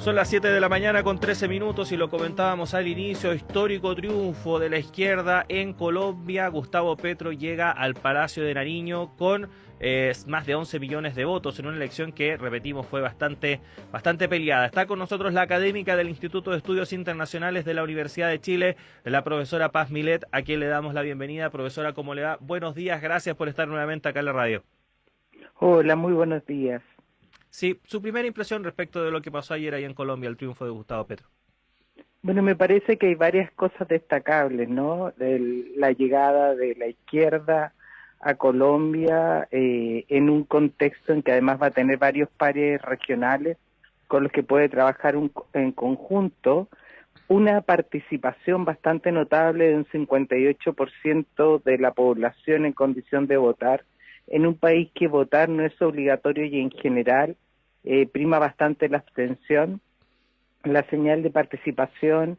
Son las 7 de la mañana con 13 minutos y lo comentábamos al inicio, histórico triunfo de la izquierda en Colombia. Gustavo Petro llega al Palacio de Nariño con más de 11 millones de votos en una elección que, repetimos, fue bastante peleada. Está con nosotros la académica del Instituto de Estudios Internacionales de la Universidad de Chile, la profesora Paz Milet, a quien le damos la bienvenida. Profesora, ¿cómo le va? Buenos días, gracias por estar nuevamente acá en la radio. Hola, muy buenos días. Sí, su primera impresión respecto de lo que pasó ayer ahí en Colombia, el triunfo de Gustavo Petro. Bueno, me parece que hay varias cosas destacables, ¿no? La llegada de la izquierda a Colombia en un contexto en que además va a tener varios pares regionales con los que puede trabajar en conjunto, una participación bastante notable de un 58% de la población en condición de votar, en un país que votar no es obligatorio y en general prima bastante la abstención. La señal de participación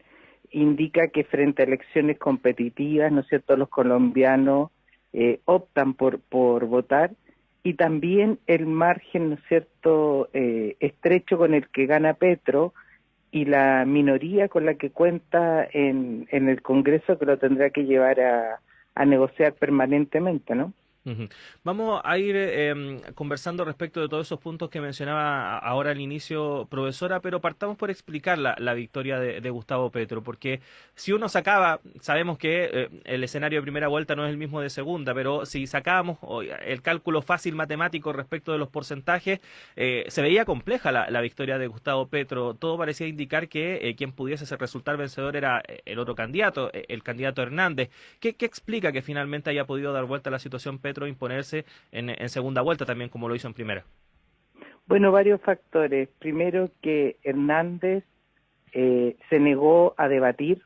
indica que frente a elecciones competitivas, ¿no es cierto?, los colombianos optan por votar, y también el margen, ¿no es cierto?, estrecho con el que gana Petro y la minoría con la que cuenta en el Congreso, que lo tendrá que llevar a negociar permanentemente, ¿no? Ujú. Vamos a ir conversando respecto de todos esos puntos que mencionaba ahora al inicio, profesora, pero partamos por explicar la victoria de Gustavo Petro, porque si uno sacaba, sabemos que el escenario de primera vuelta no es el mismo de segunda, pero si sacábamos el cálculo fácil matemático respecto de los porcentajes, se veía compleja la victoria de Gustavo Petro. Todo parecía indicar que quien pudiese resultar vencedor era el otro candidato, el candidato Hernández. ¿Qué explica que finalmente haya podido dar vuelta a la situación Petro imponerse en segunda vuelta también como lo hizo en primera? Bueno, varios factores. Primero, que Hernández se negó a debatir,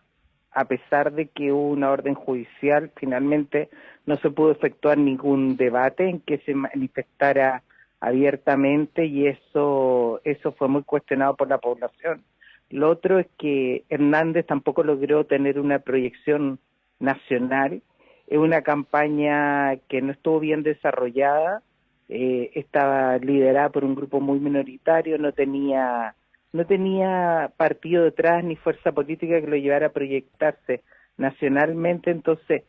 a pesar de que hubo una orden judicial. Finalmente no se pudo efectuar ningún debate en que se manifestara abiertamente, y eso fue muy cuestionado por la población. Lo otro es que Hernández tampoco logró tener una proyección nacional. Es una campaña que no estuvo bien desarrollada, estaba liderada por un grupo muy minoritario, no tenía partido detrás ni fuerza política que lo llevara a proyectarse nacionalmente. Entonces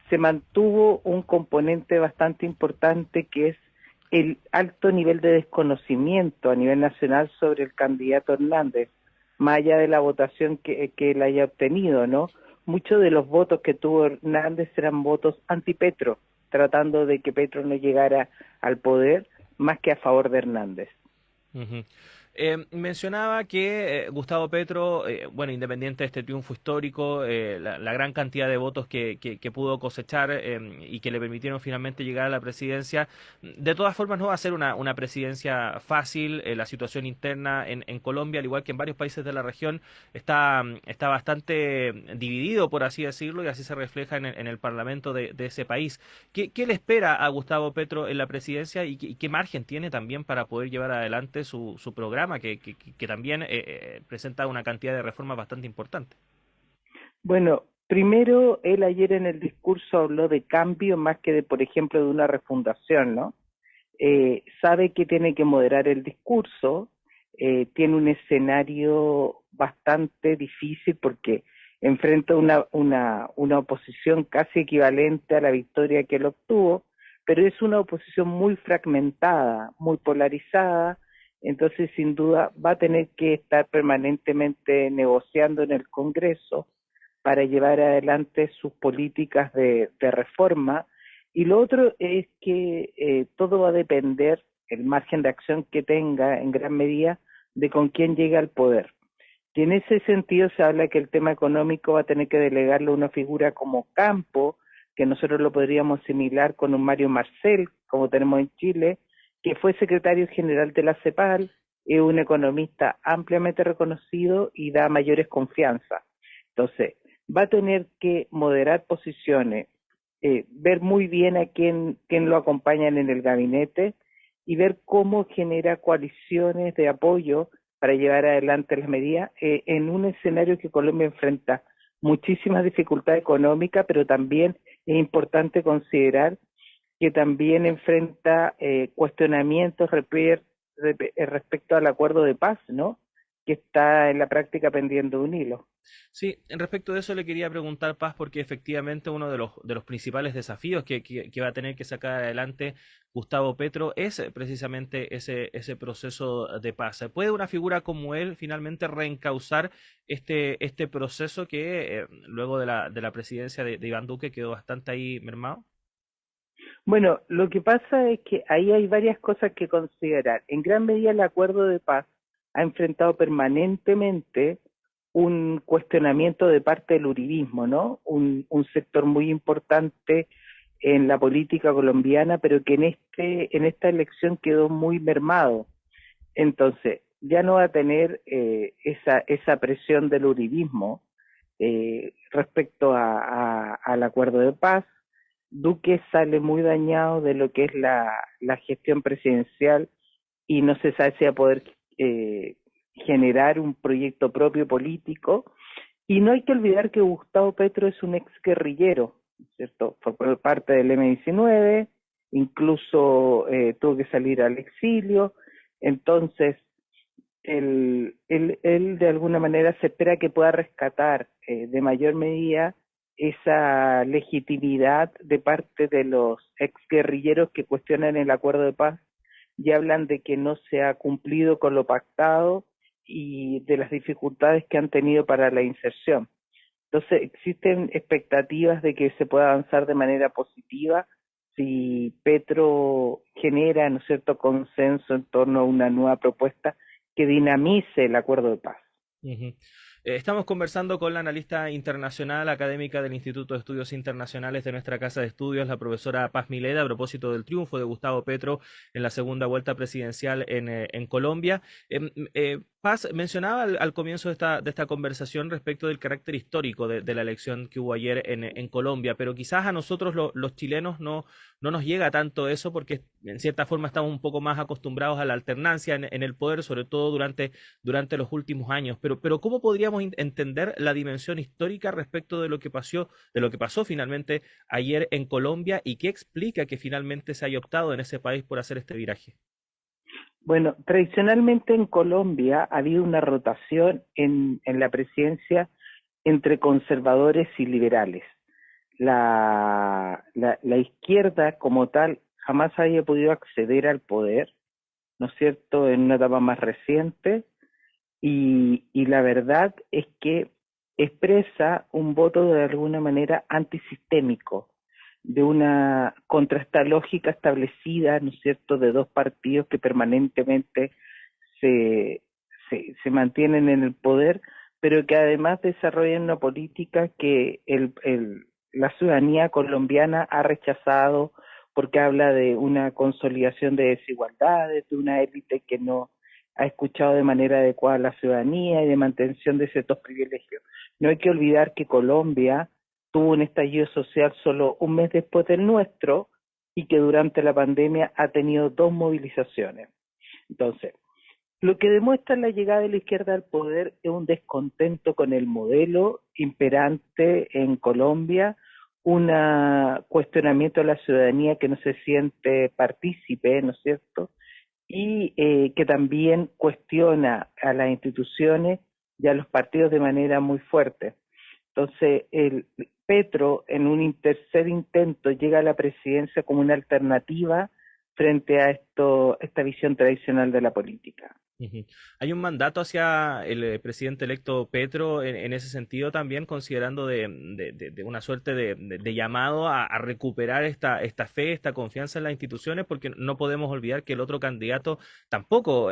se mantuvo un componente bastante importante, que es el alto nivel de desconocimiento a nivel nacional sobre el candidato Hernández, más allá de la votación que él haya obtenido, ¿no? Muchos de los votos que tuvo Hernández eran votos anti-Petro, tratando de que Petro no llegara al poder, más que a favor de Hernández. Ujú. Mencionaba que Gustavo Petro, bueno, independiente de este triunfo histórico, la gran cantidad de votos que pudo cosechar y que le permitieron finalmente llegar a la presidencia, de todas formas no va a ser una presidencia fácil. La situación interna en Colombia, al igual que en varios países de la región, está bastante dividido, por así decirlo, y así se refleja en el parlamento de ese país. ¿Qué le espera a Gustavo Petro en la presidencia y qué margen tiene también para poder llevar adelante su programa, que también presenta una cantidad de reformas bastante importante? Bueno, primero, él ayer en el discurso habló de cambio más que de, por ejemplo, de una refundación, ¿no? Sabe que tiene que moderar el discurso, tiene un escenario bastante difícil porque enfrenta una oposición casi equivalente a la victoria que él obtuvo, pero es una oposición muy fragmentada, muy polarizada. Entonces sin duda va a tener que estar permanentemente negociando en el Congreso para llevar adelante sus políticas de reforma. Y lo otro es que todo va a depender, el margen de acción que tenga en gran medida, de con quién llegue al poder. Y en ese sentido se habla que el tema económico va a tener que delegarlo a una figura como Campo, que nosotros lo podríamos asimilar con un Mario Marcel, como tenemos en Chile, que fue secretario general de la CEPAL, es un economista ampliamente reconocido y da mayores confianzas. Entonces, va a tener que moderar posiciones, ver muy bien a quién lo acompañan en el gabinete y ver cómo genera coaliciones de apoyo para llevar adelante las medidas en un escenario que Colombia enfrenta muchísimas dificultades económicas, pero también es importante considerar que también enfrenta cuestionamientos respecto al acuerdo de paz, ¿no? que está en la práctica pendiendo un hilo. Sí, en respecto de eso le quería preguntar, Paz, porque efectivamente uno de los principales desafíos que va a tener que sacar adelante Gustavo Petro es precisamente ese proceso de paz. ¿Puede una figura como él finalmente reencauzar este proceso que luego de la presidencia de Iván Duque quedó bastante ahí mermado? Bueno, lo que pasa es que ahí hay varias cosas que considerar. En gran medida el acuerdo de paz ha enfrentado permanentemente un cuestionamiento de parte del uribismo, ¿no? Un sector muy importante en la política colombiana, pero que en esta elección quedó muy mermado. Entonces, ya no va a tener esa presión del uribismo respecto al acuerdo de paz. Duque sale muy dañado de lo que es la gestión presidencial y no se sabe si va a poder generar un proyecto propio político. Y no hay que olvidar que Gustavo Petro es un ex guerrillero, ¿cierto? Fue parte del M-19, incluso tuvo que salir al exilio. Entonces, él de alguna manera se espera que pueda rescatar de mayor medida esa legitimidad de parte de los exguerrilleros que cuestionan el acuerdo de paz y hablan de que no se ha cumplido con lo pactado y de las dificultades que han tenido para la inserción. Entonces existen expectativas de que se pueda avanzar de manera positiva si Petro genera, ¿no es cierto?, consenso en torno a una nueva propuesta que dinamice el acuerdo de paz. Ujú. Estamos conversando con la analista internacional académica del Instituto de Estudios Internacionales de nuestra Casa de Estudios, la profesora Paz Mileda, a propósito del triunfo de Gustavo Petro en la segunda vuelta presidencial en Colombia. Paz, mencionaba al comienzo de esta conversación respecto del carácter histórico de la elección que hubo ayer en Colombia, pero quizás a nosotros los chilenos no nos llega tanto eso porque en cierta forma estamos un poco más acostumbrados a la alternancia en el poder, sobre todo durante los últimos años. Pero ¿cómo podríamos entender la dimensión histórica respecto de lo que pasó finalmente ayer en Colombia y qué explica que finalmente se haya optado en ese país por hacer este viraje? Bueno, tradicionalmente en Colombia ha habido una rotación en la presidencia entre conservadores y liberales. La izquierda como tal jamás había podido acceder al poder, ¿no es cierto?, en una etapa más reciente, y la verdad es que expresa un voto de alguna manera antisistémico, de una contra esta lógica establecida, ¿no es cierto?, de dos partidos que permanentemente se, se mantienen en el poder, pero que además desarrollan una política que la ciudadanía colombiana ha rechazado porque habla de una consolidación de desigualdades, de una élite que no ha escuchado de manera adecuada a la ciudadanía y de mantención de ciertos privilegios. No hay que olvidar que Colombia tuvo un estallido social solo un mes después del nuestro y que durante la pandemia ha tenido dos movilizaciones. Entonces, lo que demuestra la llegada de la izquierda al poder es un descontento con el modelo imperante en Colombia, un cuestionamiento a la ciudadanía que no se siente partícipe, ¿no es cierto? Y que también cuestiona a las instituciones y a los partidos de manera muy fuerte. Entonces, el Petro, en un tercer intento, llega a la presidencia como una alternativa frente a esta visión tradicional de la política. Ujú. Hay un mandato hacia el presidente electo Petro en ese sentido también, considerando de una suerte de llamado a recuperar esta fe, esta confianza en las instituciones, porque no podemos olvidar que el otro candidato tampoco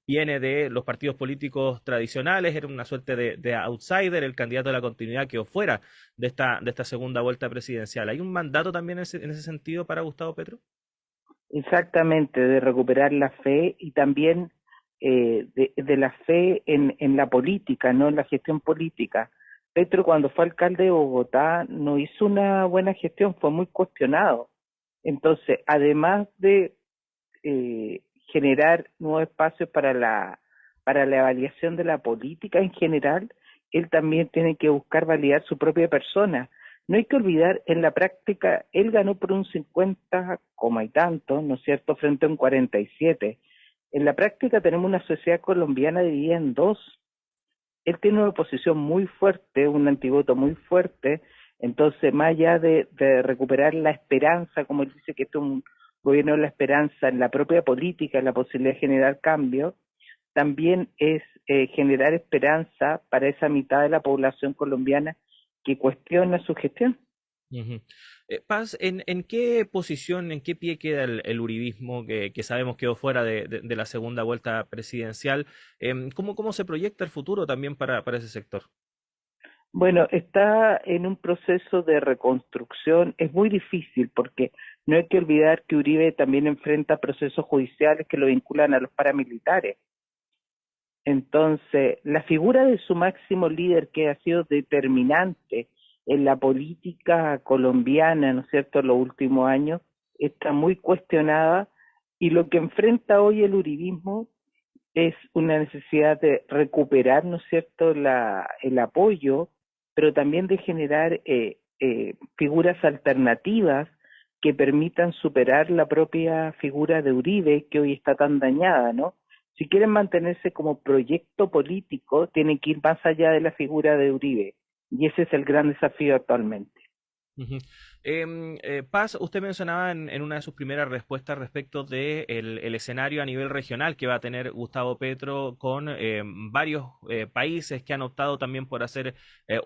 viene de los partidos políticos tradicionales, era una suerte de outsider, el candidato de la continuidad que fuera de esta segunda vuelta presidencial. ¿Hay un mandato también en ese sentido para Gustavo Petro? Exactamente, de recuperar la fe y también de la fe en la política, no en la gestión política. Petro cuando fue alcalde de Bogotá no hizo una buena gestión, fue muy cuestionado. Entonces, además de generar nuevos espacios para la evaluación de la política en general, él también tiene que buscar validar su propia persona. No hay que olvidar, en la práctica, él ganó por un 50, coma y tanto, ¿no es cierto?, frente a un 47. En la práctica tenemos una sociedad colombiana dividida en dos. Él tiene una posición muy fuerte, un antivoto muy fuerte, entonces más allá de recuperar la esperanza, como él dice que esto es un gobierno de la esperanza en la propia política, en la posibilidad de generar cambio, también es generar esperanza para esa mitad de la población colombiana que cuestiona su gestión. Ujú. Paz, en qué posición, en qué pie queda el uribismo que sabemos quedó fuera de la segunda vuelta presidencial? ¿Cómo se proyecta el futuro también para ese sector? Bueno, está en un proceso de reconstrucción, es muy difícil porque no hay que olvidar que Uribe también enfrenta procesos judiciales que lo vinculan a los paramilitares. Entonces, la figura de su máximo líder, que ha sido determinante en la política colombiana, ¿no es cierto?, en los últimos años, está muy cuestionada y lo que enfrenta hoy el uribismo es una necesidad de recuperar, ¿no es cierto?, el apoyo, pero también de generar figuras alternativas que permitan superar la propia figura de Uribe, que hoy está tan dañada, ¿no? Si quieren mantenerse como proyecto político, tienen que ir más allá de la figura de Uribe, y ese es el gran desafío actualmente. Ujú. Paz, usted mencionaba en una de sus primeras respuestas respecto de el escenario a nivel regional que va a tener Gustavo Petro con varios países que han optado también por hacer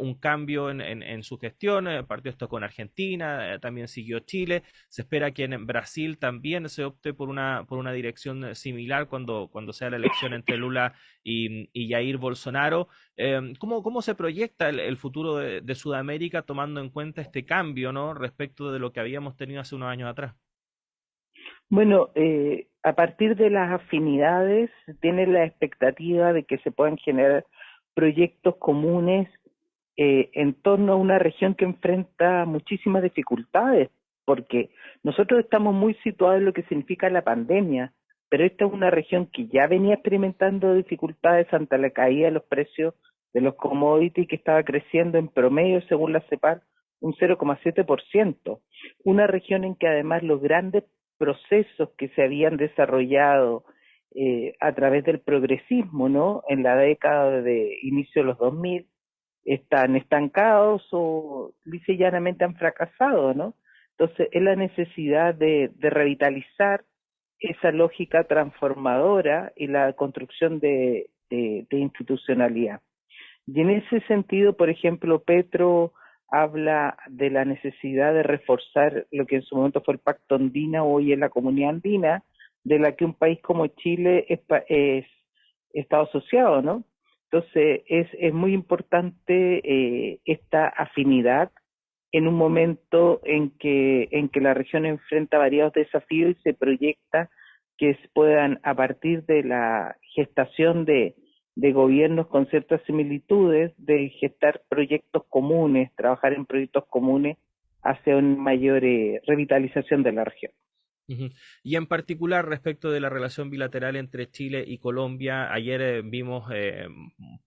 un cambio en su gestión. Partió esto con Argentina, también siguió Chile. Se espera que en Brasil también se opte por una dirección similar cuando sea la elección entre Lula y Jair Bolsonaro. ¿Cómo se proyecta el futuro de Sudamérica tomando en cuenta este cambio, ¿no? Respecto de lo que habíamos tenido hace unos años atrás? Bueno, a partir de las afinidades, tiene la expectativa de que se puedan generar proyectos comunes en torno a una región que enfrenta muchísimas dificultades, porque nosotros estamos muy situados en lo que significa la pandemia, pero esta es una región que ya venía experimentando dificultades ante la caída de los precios de los commodities que estaba creciendo en promedio, según la CEPAL, un 0,7%. Una región en que además los grandes procesos que se habían desarrollado a través del progresismo, ¿no? En la década de inicio de los 2000, están estancados o lisa y llanamente han fracasado, ¿no? Entonces, es la necesidad de revitalizar esa lógica transformadora y la construcción de institucionalidad. Y en ese sentido, por ejemplo, Petro habla de la necesidad de reforzar lo que en su momento fue el Pacto Andina, hoy es la Comunidad Andina, de la que un país como Chile es Estado asociado, ¿no? Entonces, es muy importante esta afinidad en un momento en que la región enfrenta variados desafíos y se proyecta que puedan, a partir de la gestación de gobiernos con ciertas similitudes, de gestar proyectos comunes, trabajar en proyectos comunes hacia una mayor revitalización de la región. Ujú. Y en particular respecto de la relación bilateral entre Chile y Colombia, ayer vimos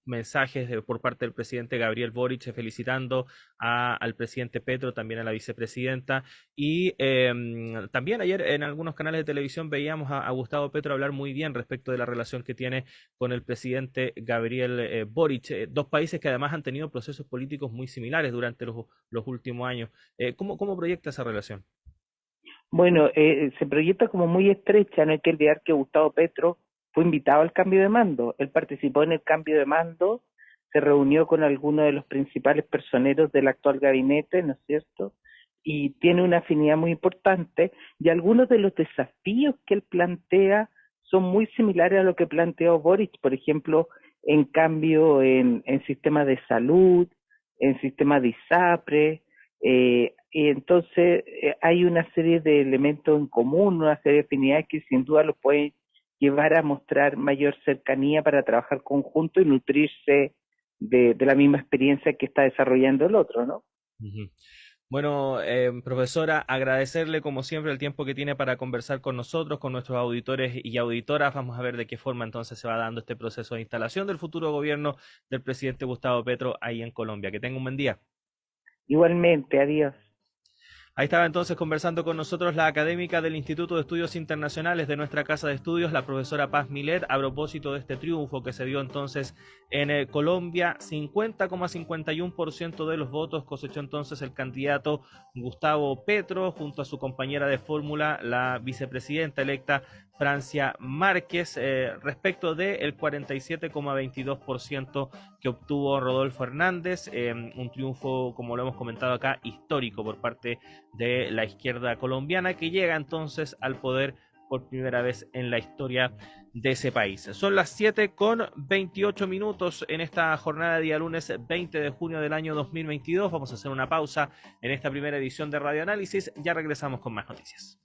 mensajes por parte del presidente Gabriel Boric felicitando al presidente Petro, también a la vicepresidenta, y también ayer en algunos canales de televisión veíamos a Gustavo Petro hablar muy bien respecto de la relación que tiene con el presidente Gabriel Boric, dos países que además han tenido procesos políticos muy similares durante los últimos años. ¿Cómo proyecta esa relación? Bueno, se proyecta como muy estrecha, no hay que olvidar que Gustavo Petro fue invitado al cambio de mando, él participó en el cambio de mando, se reunió con algunos de los principales personeros del actual gabinete, ¿no es cierto? Y tiene una afinidad muy importante y algunos de los desafíos que él plantea son muy similares a lo que planteó Boric, por ejemplo, en cambio en sistemas de salud, en sistemas de ISAPRE, y entonces hay una serie de elementos en común, una serie de afinidades que sin duda los pueden llevar a mostrar mayor cercanía para trabajar conjunto y nutrirse de la misma experiencia que está desarrollando el otro, ¿no? Ujú. Bueno, profesora, agradecerle como siempre el tiempo que tiene para conversar con nosotros, con nuestros auditores y auditoras. Vamos a ver de qué forma entonces se va dando este proceso de instalación del futuro gobierno del presidente Gustavo Petro ahí en Colombia. Que tenga un buen día. Igualmente, adiós. Ahí estaba entonces conversando con nosotros la académica del Instituto de Estudios Internacionales de nuestra Casa de Estudios, la profesora Paz Milet, a propósito de este triunfo que se dio entonces en Colombia. 50,51% de los votos cosechó entonces el candidato Gustavo Petro, junto a su compañera de fórmula, la vicepresidenta electa Francia Márquez, respecto del 47,22% que obtuvo Rodolfo Hernández. Un triunfo, como lo hemos comentado acá, histórico por parte de la izquierda colombiana, que llega entonces al poder por primera vez en la historia de ese país. Son las 7:28 en esta jornada de día lunes 20 de junio del año 2022. Vamos a hacer una pausa en esta primera edición de Radio Análisis. Ya regresamos con más noticias.